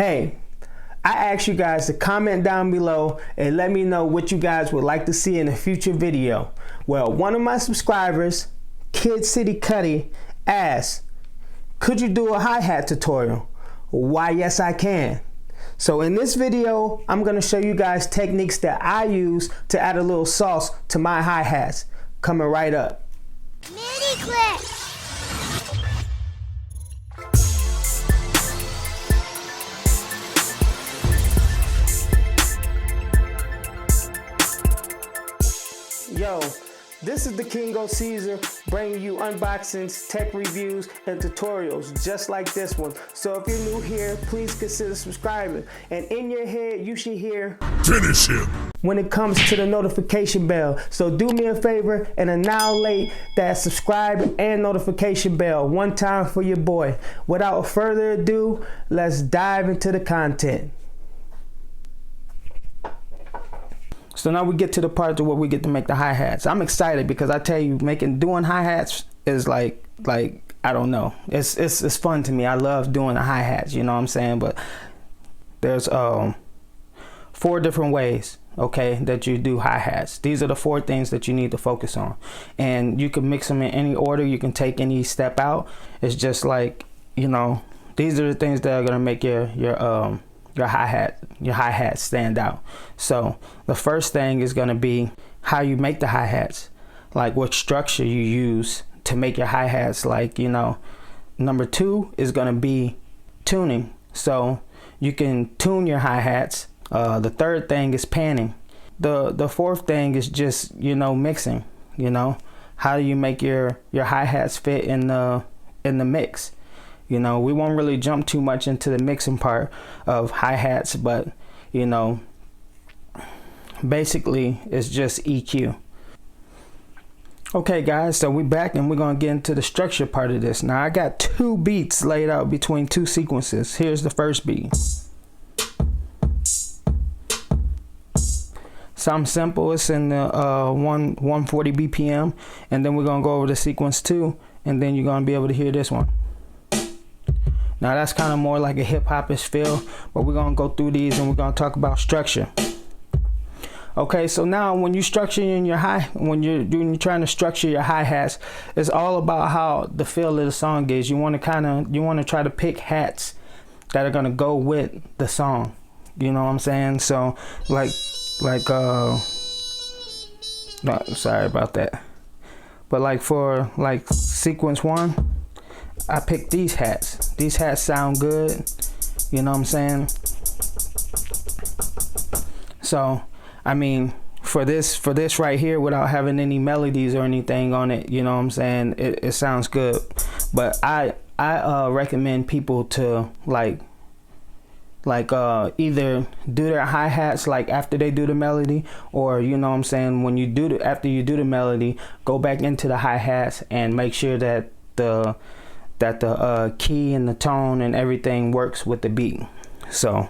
Hey, I asked you guys to comment down below and let me know what you guys would like to see in a future video. Well, one of my subscribers, Kid City Cuddy, asked, could you do a hi-hat tutorial? Why, yes I can. So in this video, I'm gonna show you guys techniques that I use to add a little sauce to my hi-hats. Coming right up. Mini clip. Yo, this is the THEKINGOCAESAR bringing you unboxings, tech reviews, and tutorials just like this one. So if you're new here, please consider subscribing. And in your head, you should hear "Finish him" when it comes to the notification bell. So do me a favor and annihilate that subscribe and notification bell one time for your boy. Without further ado, let's dive into the content. So now we get to the part where we get to make the hi-hats. I'm excited because I tell you, doing hi-hats is like I don't know. It's fun to me. I love doing the hi-hats, you know what I'm saying? But there's 4 different ways, okay, that you do hi-hats. These are the 4 things that you need to focus on. And you can mix them in any order. You can take any step out. It's just like, you know, these are the things that are gonna make your hi-hat stand out. So the first thing is going to be how you make the hi-hats, like what structure you use to make your hi-hats. Like, you know, number 2 is going to be tuning, so you can tune your hi-hats. The third thing is panning. The fourth thing is just, you know, mixing. You know, how do you make your hi-hats fit in the mix? You know, we won't really jump too much into the mixing part of hi-hats, but, you know, basically it's just EQ. Okay guys, so we're back and we're gonna get into the structure part of this. Now I got 2 beats laid out between 2 sequences. Here's the first beat. Sounds simple, it's in the 140 BPM, and then we're gonna go over to sequence 2, and then you're gonna be able to hear this one. Now that's kind of more like a hip-hop-ish feel, but we're gonna go through these and we're gonna talk about structure. Okay, so now when you structuring when you're trying to structure your hi-hats, it's all about how the feel of the song is. You want to try to pick hats that are gonna go with the song. You know what I'm saying? So no, sorry about that. But like for like sequence 1, I picked these hats. These hats sound good, you know what I'm saying? So, I mean, for this right here, without having any melodies or anything on it, you know what I'm saying? It sounds good. But I recommend people to either do their hi-hats like after they do the melody, or, you know what I'm saying, when you after you do the melody, go back into the hi-hats and make sure that the key and the tone and everything works with the beat. So,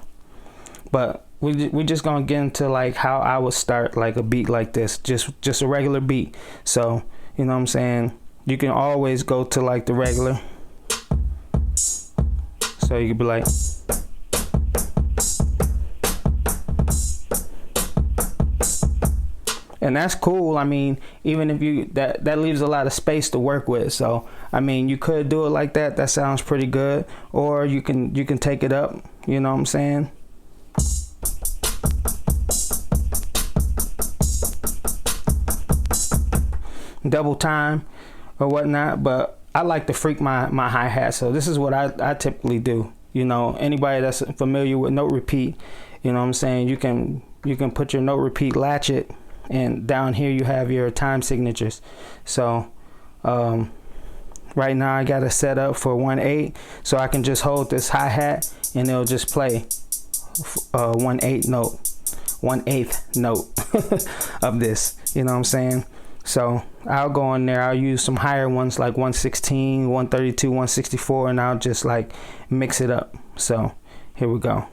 but we just gonna get into like how I would start like a beat like this, just a regular beat. So, you know what I'm saying, you can always go to like the regular. So you could be like, and that's cool. I mean, even if you that leaves a lot of space to work with. So I mean, you could do it like that. That sounds pretty good. Or you can take it up. You know what I'm saying? Double time or whatnot. But I like to freak my hi-hat. So this is what I typically do. You know, anybody that's familiar with note repeat, you know what I'm saying? You can put your note repeat, latch it, and down here you have your time signatures. So right now I got it set up for 1/8, so I can just hold this hi-hat and it'll just play 1/8 note of this, you know what I'm saying? So I'll go in there, I'll use some higher ones like 116, 132, 164, and I'll just like mix it up. So here we go.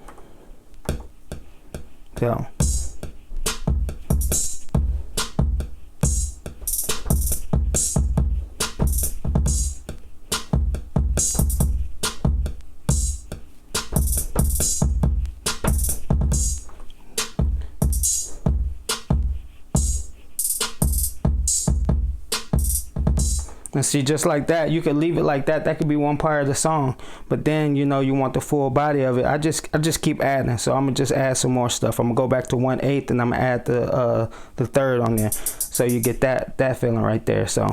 And see, just like that, you could leave it like that. That could be one part of the song. But then, you know, you want the full body of it. I just keep adding. So I'm gonna just add some more stuff. I'm gonna go back to 1/8 and I'm gonna add the third on there. So you get that feeling right there. So.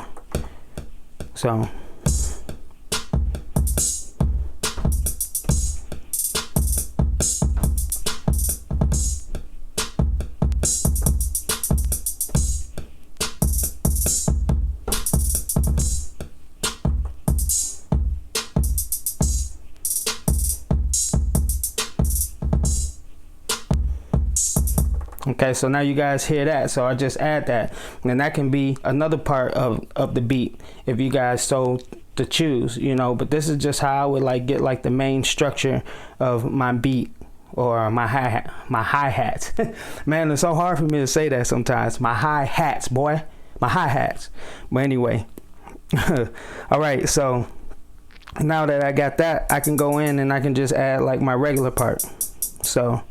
Okay, so now you guys hear that, so I just add that, and that can be another part of the beat if you guys so to choose, you know. But this is just how I would like get like the main structure of my beat or my hi-hats. Man, it's so hard for me to say that sometimes. My hi-hats, boy, my hi-hats. But anyway, all right, so now that I got that, I can go in and I can just add like my regular part. So.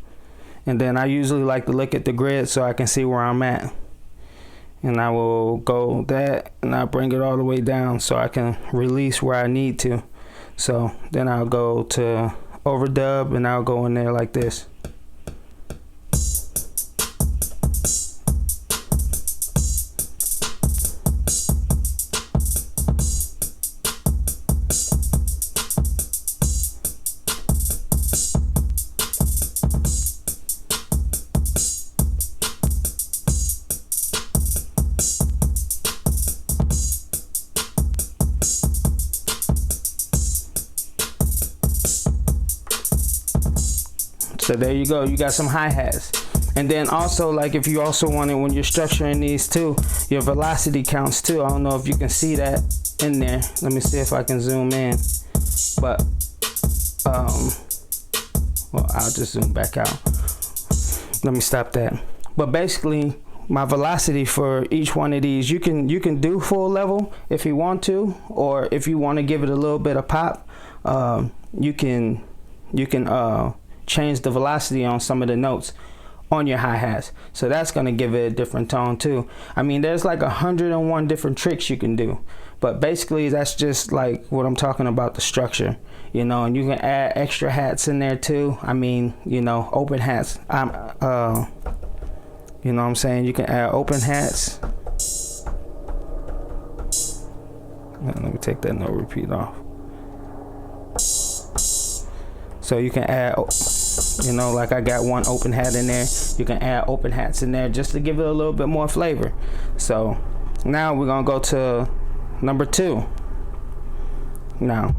And then I usually like to look at the grid so I can see where I'm at. And I will go that and I bring it all the way down so I can release where I need to. So then I'll go to overdub and I'll go in there like this. So there you go, you got some hi-hats. And then also, like if you also want it when you're structuring these too, your velocity counts too. I don't know if you can see that in there. Let me see if I can zoom in. But well, I'll just zoom back out. Let me stop that. But basically my velocity for each one of these, you can do full level if you want to, or if you want to give it a little bit of pop, you can change the velocity on some of the notes on your hi-hats. So that's going to give it a different tone too. I mean, there's like 101 different tricks you can do, but basically that's just like what I'm talking about, the structure, you know. And you can add extra hats in there too. I mean, you know, open hats. You know what I'm saying? You can add open hats. Let me take that no repeat off. So you can add, you know, like I got one open hat in there. You can add open hats in there just to give it a little bit more flavor. So now we're gonna go to number 2. Now,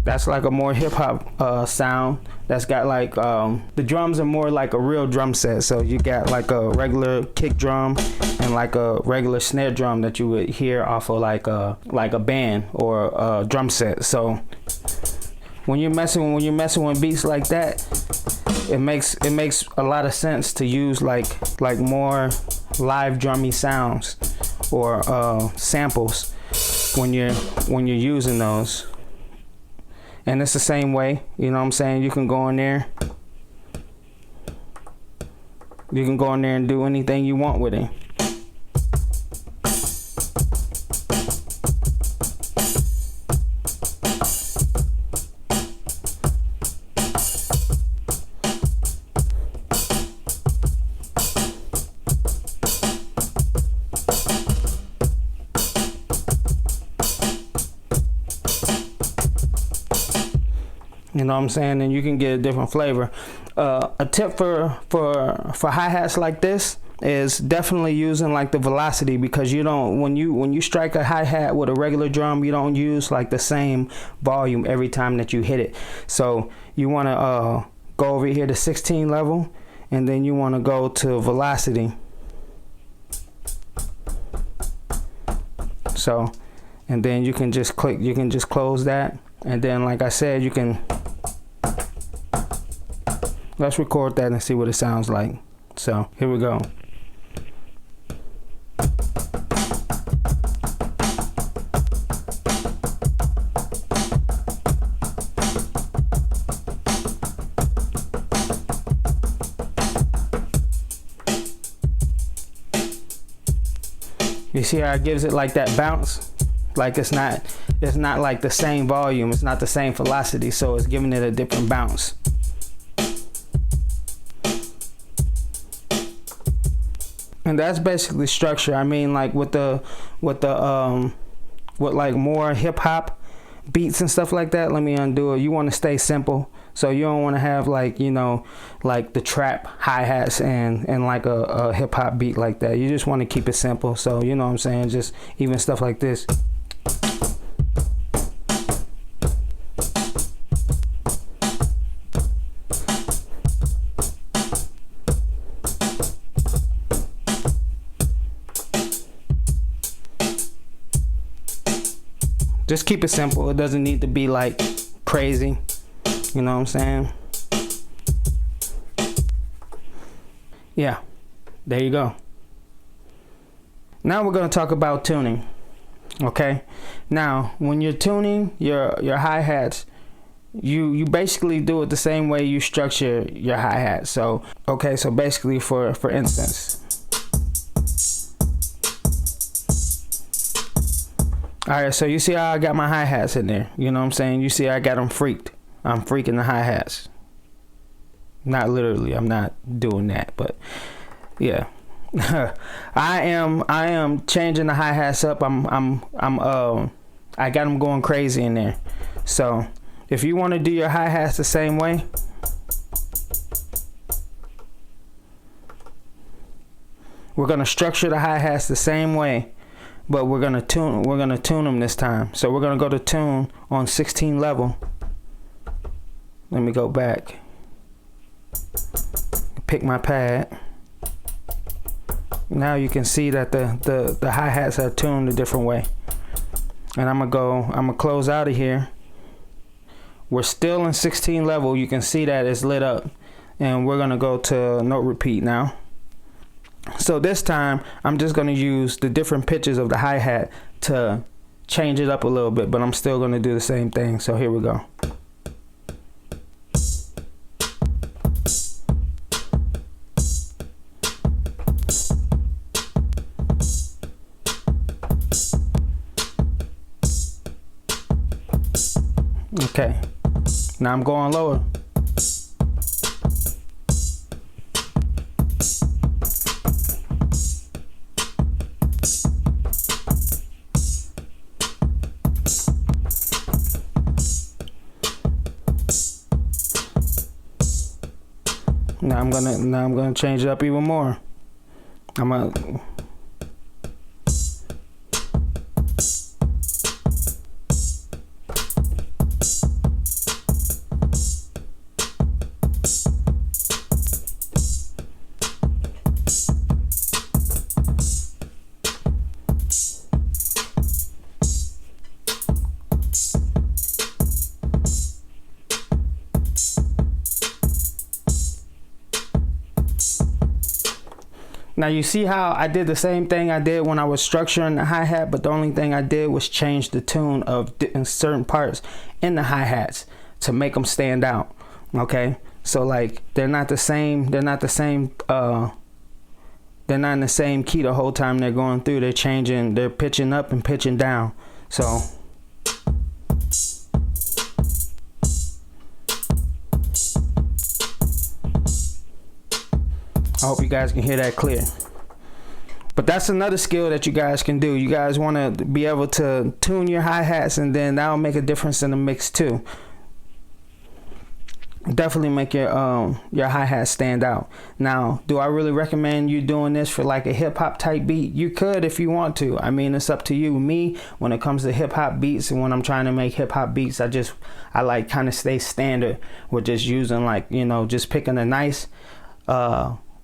that's like a more hip hop sound. That's got like the drums are more like a real drum set. So you got like a regular kick drum and like a regular snare drum that you would hear off of like a band or a drum set. So when you're messing with beats like that, it makes a lot of sense to use like more live drummy sounds or samples when you're using those. And it's the same way, you know what I'm saying? You can go in there. You can go in there and do anything you want with it. You know what I'm saying? And you can get a different flavor. A tip for hi-hats like this is definitely using like the velocity, because you don't, when you strike a hi-hat with a regular drum, you don't use like the same volume every time that you hit it. So you want to go over here to 16 level, and then you want to go to velocity. So, and then you can just click, you can just close that, and then like I said, you can, let's record that and see what it sounds like. So here we go. You see how it gives it like that bounce? Like it's not like the same volume, it's not the same velocity, so it's giving it a different bounce. And that's basically structure. I mean, like with like more hip hop beats and stuff like that, let me undo it. You want to stay simple. So you don't want to have like, you know, like the trap hi-hats and like a hip hop beat like that. You just want to keep it simple. So, you know what I'm saying? Just even stuff like this. Just keep it simple. It doesn't need to be like crazy. You know what I'm saying? Yeah, there you go. Now we're going to talk about tuning. Okay? Now, when you're tuning your hi-hats, you basically do it the same way you structure your hi-hat. So, okay, so basically for instance, alright, so you see how I got my hi-hats in there. You know what I'm saying? You see I got them freaked. I'm freaking the hi-hats. Not literally, I'm not doing that, but yeah. I am changing the hi-hats up. I got them going crazy in there. So if you want to do your hi-hats the same way, we're gonna structure the hi-hats the same way, but we're gonna tune them this time. So we're gonna go to tune on 16 level. Let me go back. Pick my pad. Now you can see that the hi-hats are tuned a different way. And I'm gonna close out of here. We're still in 16 level. You can see that it's lit up. And we're gonna go to note repeat now. So this time I'm just gonna use the different pitches of the hi-hat to change it up a little bit, but I'm still gonna do the same thing. So here we go. Okay, now I'm going lower. Now I'm gonna change it up even more. Now you see how I did the same thing I did when I was structuring the hi-hat, but the only thing I did was change the tune of certain parts in the hi-hats to make them stand out. Okay, so like they're not in the same key the whole time they're going through. They're pitching up and pitching down. So I hope you guys can hear that clear. But that's another skill that you guys can do. You guys want to be able to tune your hi-hats, and then that'll make a difference in the mix too. Definitely make your hi-hat stand out. Now, do I really recommend you doing this for like a hip-hop type beat? You could if you want to. I mean, it's up to you. Me, when it comes to hip-hop beats, and when I'm trying to make hip-hop beats, I like kind of stay standard with just using, like, you know, just picking a nice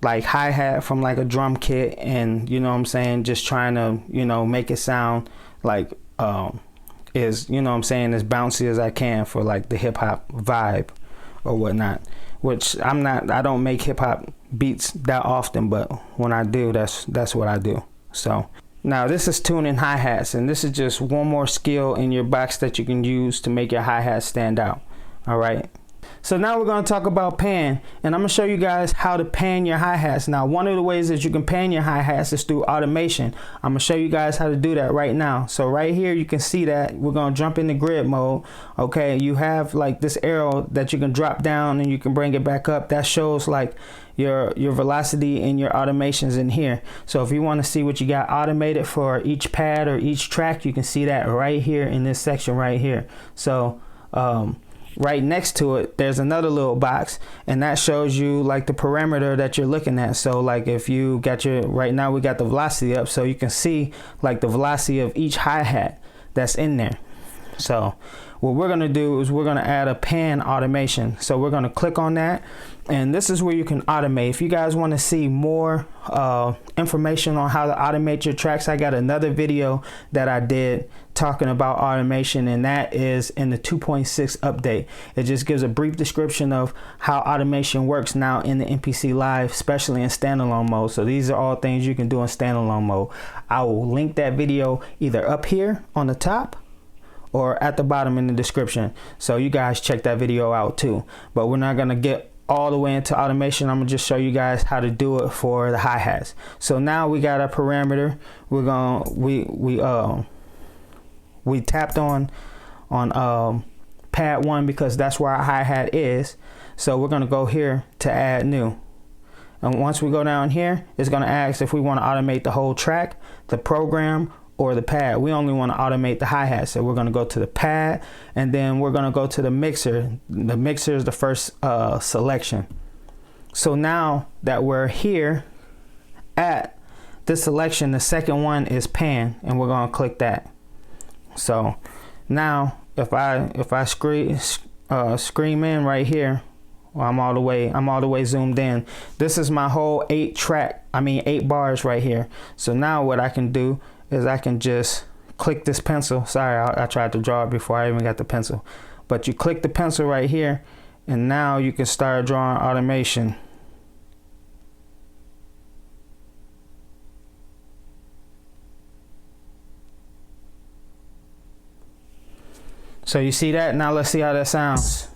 like hi-hat from like a drum kit, and you know what I'm saying, just trying to, you know, make it sound like is, you know what I'm saying, as bouncy as I can for like the hip-hop vibe or whatnot. Which I don't make hip-hop beats that often, but when I do, that's what I do. So now this is tuning hi-hats, and this is just one more skill in your box that you can use to make your hi-hat stand out. All right, So now we're going to talk about pan, and I'm going to show you guys how to pan your hi-hats. Now, one of the ways that you can pan your hi-hats is through automation. I'm going to show you guys how to do that right now. So right here, you can see that we're going to jump into grid mode. Okay, you have like this arrow that you can drop down and you can bring it back up. That shows like your velocity and your automations in here. So if you want to see what you got automated for each pad or each track, you can see that right here in this section right here. So right next to it, there's another little box, and that shows you like the parameter that you're looking at. So like if you got your, right now we got the velocity up, so you can see like the velocity of each hi-hat that's in there. So what we're going to do is we're going to add a pan automation. So we're going to click on that, and this is where you can automate. If you guys want to see more information on how to automate your tracks, I got another video that I did talking about automation, and that is in the 2.6 update. It just gives a brief description of how automation works now in the MPC Live, especially in standalone mode. So these are all things you can do in standalone mode. I will link that video either up here on the top or at the bottom in the description, so you guys check that video out too. But we're not gonna get all the way into automation. I'm gonna just show you guys how to do it for the hi-hats. So now we got our parameter. We're gonna we tapped on pad 1 because that's where our hi-hat is. So we're gonna go here to add new, and once we go down here, it's gonna ask if we want to automate the whole track, the program, or the pad. We only want to automate the hi-hat, so we're going to go to the pad, and then we're going to go to the mixer. The mixer is the first selection. So now that we're here at this selection, the second one is pan, and we're going to click that. So now if I scream in right here, well, I'm all the way zoomed in. This is my whole 8 bars right here. So now what I can do is I can just click this pencil. Sorry, I tried to draw it before I even got the pencil. But you click the pencil right here, and now you can start drawing automation. So you see that? Now let's see how that sounds.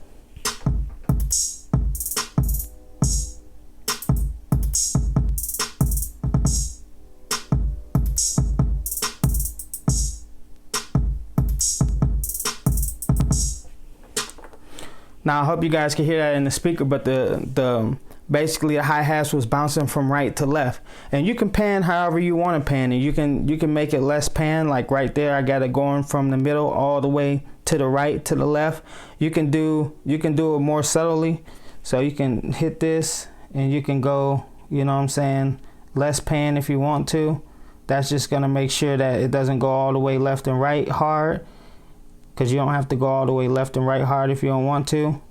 Now I hope you guys can hear that in the speaker, but the basically the hi-hats was bouncing from right to left, and you can pan however you want to pan it. You can make it less pan, like right there I got it going from the middle all the way to the right to the left. You can do it more subtly, so you can hit this and you can go, you know what I'm saying, less pan if you want to. That's just gonna make sure that it doesn't go all the way left and right hard, because you don't have to go all the way left and right hard if you don't want to.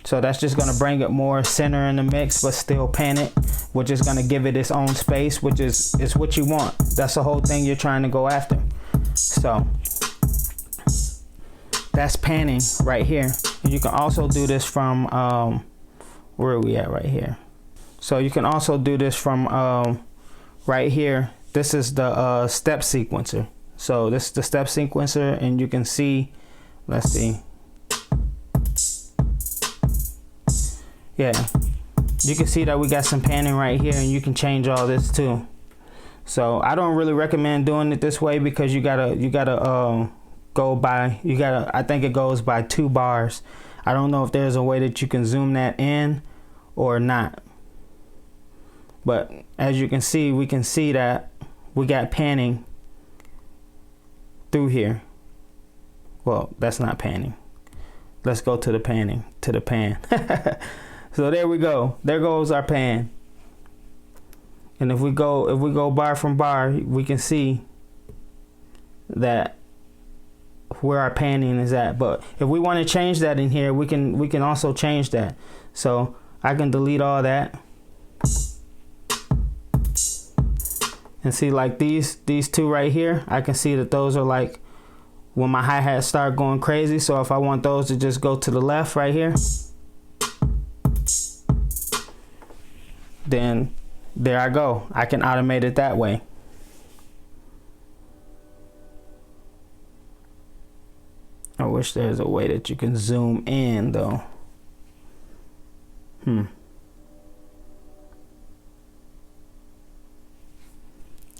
So that's just gonna bring it more center in the mix, but still pan it, which is gonna give it its own space, which is what you want. That's the whole thing you're trying to go after. So that's panning right here. And you can also do this from, where are we at right here? So you can also do this from right here. This is the step sequencer. So this is the step sequencer, and you can see, let's see. Yeah, you can see that we got some panning right here, and you can change all this too. So I don't really recommend doing it this way, because you gotta go by, I think it goes by 2 bars. I don't know if there's a way that you can zoom that in or not. But as you can see, we can see that we got panning through here. Well, that's not panning. Let's go to the panning, to the pan. So there we go. There goes our pan. And if we go bar from bar, we can see that where our panning is at. But if we want to change that in here, we can also change that. So I can delete all that. And see, like these 2 right here, I can see that those are like when my hi-hats start going crazy. So if I want those to just go to the left right here, then there I go. I can automate it that way. I wish wish there's a way that you can zoom in though.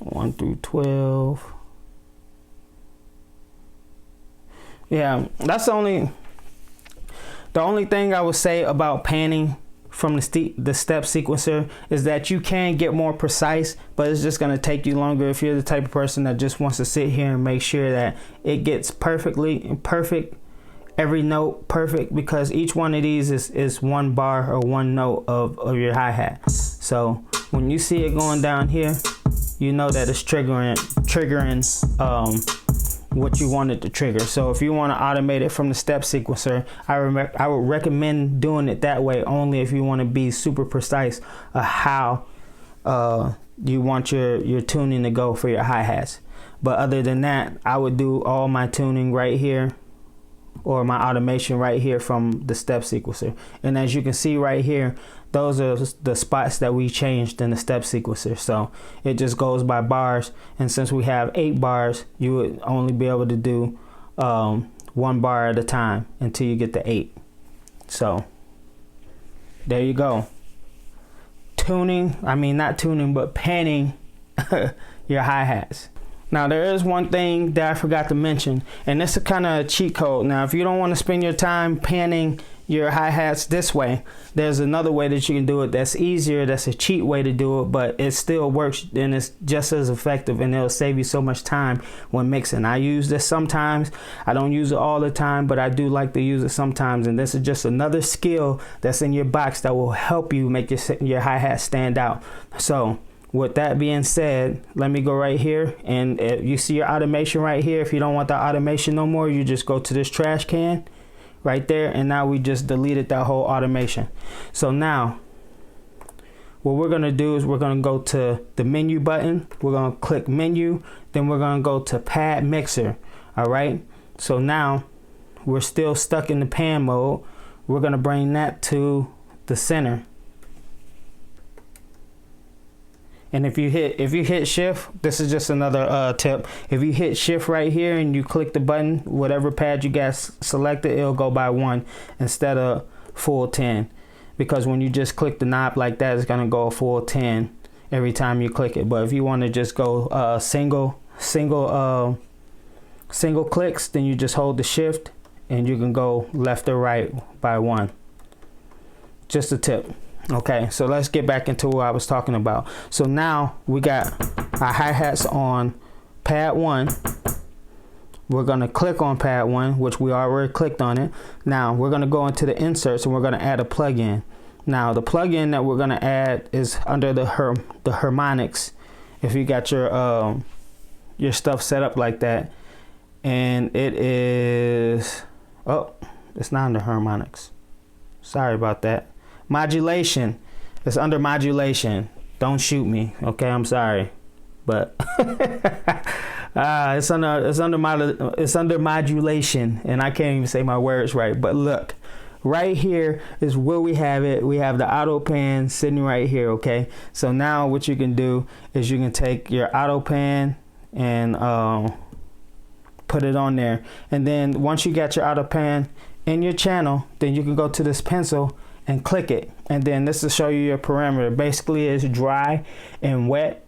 1 through 12. Yeah, that's the only thing I would say about panning from the step sequencer is that you can get more precise, but it's just going to take you longer if you're the type of person that just wants to sit here and make sure that it gets perfect, every note perfect, because each one of these is one bar or one note of your hi-hat. So when you see it going down here, you know that it's triggering what you want it to trigger. So if you want to automate it from the step sequencer, I would recommend doing it that way only if you want to be super precise of how you want your tuning to go for your hi-hats. But other than that, I would do all my tuning right here, or my automation right here from the step sequencer. And as you can see right here, those are the spots that we changed in the step sequencer. So it just goes by bars, and since we have 8 bars, you would only be able to do 1 bar at a time until you get to 8. So there you go. Not tuning, but panning your hi-hats. Now there is one thing that I forgot to mention, and this is kind of a cheat code. Now if you don't want to spend your time panning your hi-hats this way, there's another way that you can do it that's easier, that's a cheat way to do it, but it still works and it's just as effective, and it'll save you so much time when mixing. I use this sometimes. I don't use it all the time, but I do like to use it sometimes, and this is just another skill that's in your box that will help you make your hi-hat stand out. So with that being said, let me go right here, and you see your automation right here. If you don't want the automation no more, you just go to this trash can right there, and now we just deleted that whole automation. So now what we're going to do is we're going to go to the menu button. We're going to click menu, then we're going to go to pad mixer. All right, so now we're still stuck in the pan mode. We're going to bring that to the center. And if you hit shift, this is just another tip. If you hit shift right here and you click the button, whatever pad you got selected, it'll go by 1 instead of full 10. Because when you just click the knob like that, it's gonna go a full 10 every time you click it. But if you want to just go single clicks, then you just hold the shift and you can go left or right by 1. Just a tip. Okay, so let's get back into what I was talking about. So now we got our hi-hats on pad 1. We're going to click on pad 1, which we already clicked on it. Now we're going to go into the inserts and we're going to add a plugin. Now the plugin that we're going to add is under the harmonics. If you got your stuff set up like that, and it is, oh, it's not under harmonics. Sorry about that. Modulation. It's under modulation. Don't shoot me, okay? I'm sorry, but it's under modulation, and I can't even say my words right. But look, right here is where we have it. We have the auto pan sitting right here, okay? So now what you can do is you can take your auto pan and put it on there, and then once you got your auto pan in your channel, then you can go to this pencil and click it, and then this will show you your parameter. Basically it's dry and wet,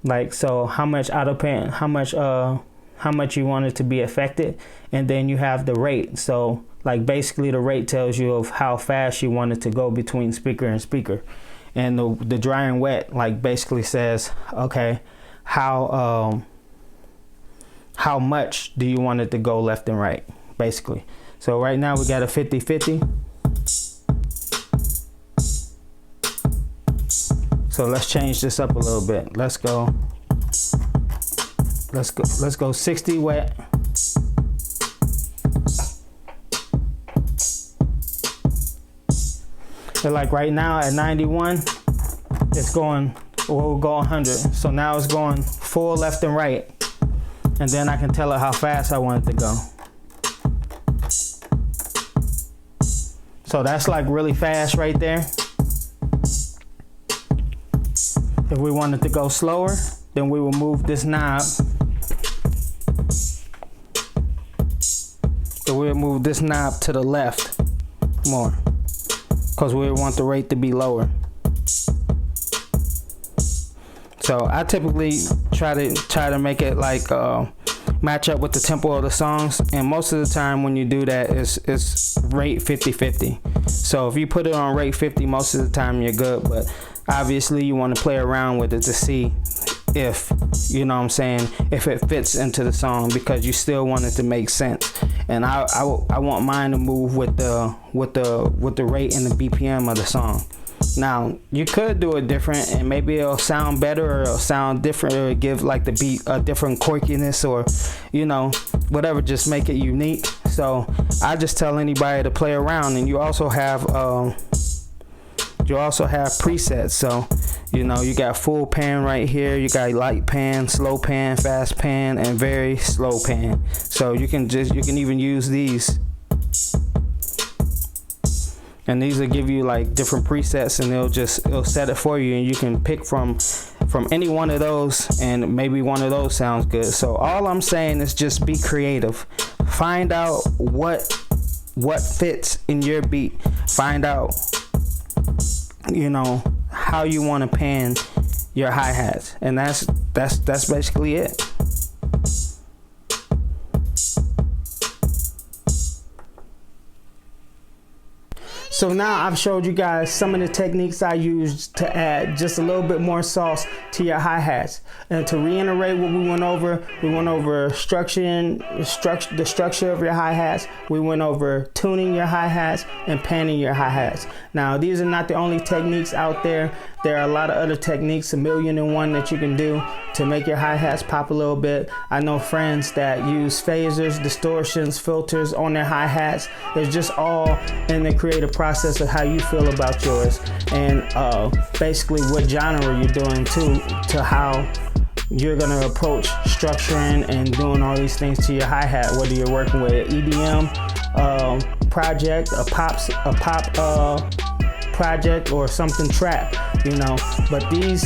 like so how much auto pan, how much you want it to be affected, and then you have the rate. So like basically the rate tells you of how fast you want it to go between speaker and speaker, and the dry and wet like basically says, okay, how much do you want it to go left and right, basically. So right now we got a 50-50. So let's change this up a little bit. Let's go 60 wet. So like right now at 91, it's going, we'll go 100. So now it's going full left and right. And then I can tell it how fast I want it to go. So that's like really fast right there. If we wanted to go slower, then we will move this knob. So we'll move this knob to the left more, because we want the rate to be lower. So I typically try to make it like match up with the tempo of the songs, and most of the time when you do that, it's rate 50-50. So if you put it on rate 50, most of the time you're good, but obviously you want to play around with it to see if, you know what I'm saying, if it fits into the song, because you still want it to make sense. And I want mine to move with the rate and the BPM of the song. Now you could do it different, and maybe it'll sound better, or it'll sound different, or give like the beat a different quirkiness, or you know, whatever, just make it unique. So I just tell anybody to play around. And you also have presets. So you know, you got full pan right here, you got light pan, slow pan, fast pan, and very slow pan. So you can even use these, and these will give you like different presets, and it'll set it for you, and you can pick from any one of those, and maybe one of those sounds good. So all I'm saying is just be creative. Find out what fits in your beat. Find out, you know, how you want to pan your hi-hats, and that's basically it. So now I've showed you guys some of the techniques I use to add just a little bit more sauce to your hi-hats. And to reiterate what we went over the structure of your hi-hats, we went over tuning your hi-hats and panning your hi-hats. Now these are not the only techniques out there. There are a lot of other techniques, 1,000,001 that you can do to make your hi-hats pop a little bit. I know friends that use phasers, distortions, filters on their hi-hats. It's just all in the creative process of how you feel about yours, and basically what genre you're doing to how you're gonna approach structuring and doing all these things to your hi-hat, whether you're working with an EDM project, a pop project, or something trap, you know. But these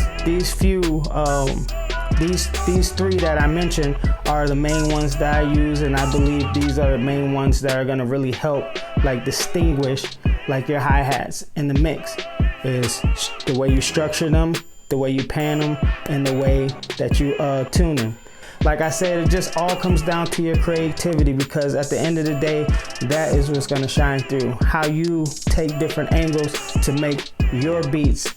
three that I mentioned are the main ones that I use, and I believe these are the main ones that are gonna really help like distinguish like your hi-hats in the mix. Is the way you structure them, the way you pan them, and the way that you tune them. Like I said, it just all comes down to your creativity, because at the end of the day, that is what's gonna shine through. How you take different angles to make your beats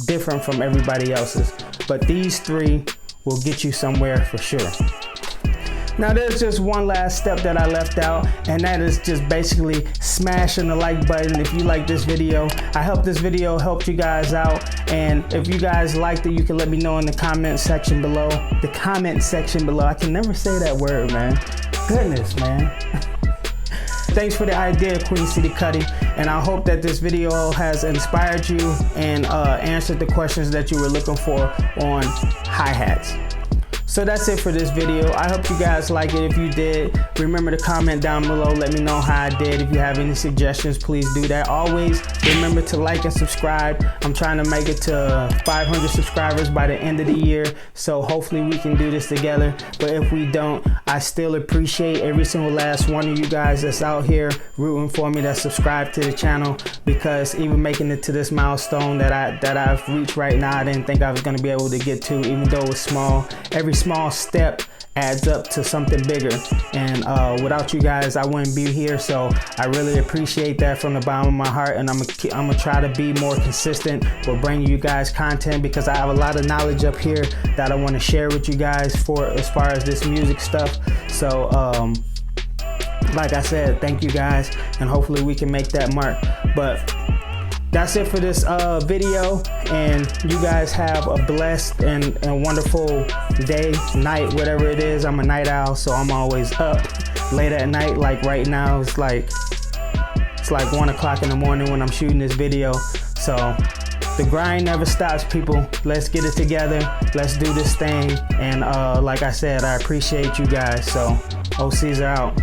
different from everybody else's. But these three will get you somewhere for sure. Now there's just one last step that I left out, and that is just basically smashing the like button if you like this video. I hope this video helped you guys out, and if you guys liked it, you can let me know in the comment section below. The comment section below. I can never say that word, man. Goodness, man. Thanks for the idea, Queen City Cuddy, and I hope that this video has inspired you and answered the questions that you were looking for on hi-hats. So that's it for this video. I hope you guys like it. If you did, remember to comment down below. Let me know how I did. If you have any suggestions, please do that. Always remember to like and subscribe. I'm trying to make it to 500 subscribers by the end of the year. So hopefully we can do this together. But if we don't, I still appreciate every single last one of you guys that's out here rooting for me, that's subscribed to the channel, because even making it to this milestone that I've reached right now, I didn't think I was going to be able to get to, even though it was small. Every small step adds up to something bigger, and without you guys I wouldn't be here. So I really appreciate that from the bottom of my heart, and I'm gonna try to be more consistent with bringing you guys content, because I have a lot of knowledge up here that I want to share with you guys for as far as this music stuff. So like I said, thank you guys, and hopefully we can make that mark. But that's it for this video, and you guys have a blessed and wonderful day, night, whatever it is. I'm a night owl, so I'm always up late at night. Like right now, it's like 1 o'clock in the morning when I'm shooting this video. So the grind never stops, people. Let's get it together. Let's do this thing. And like I said, I appreciate you guys. So OCs are out.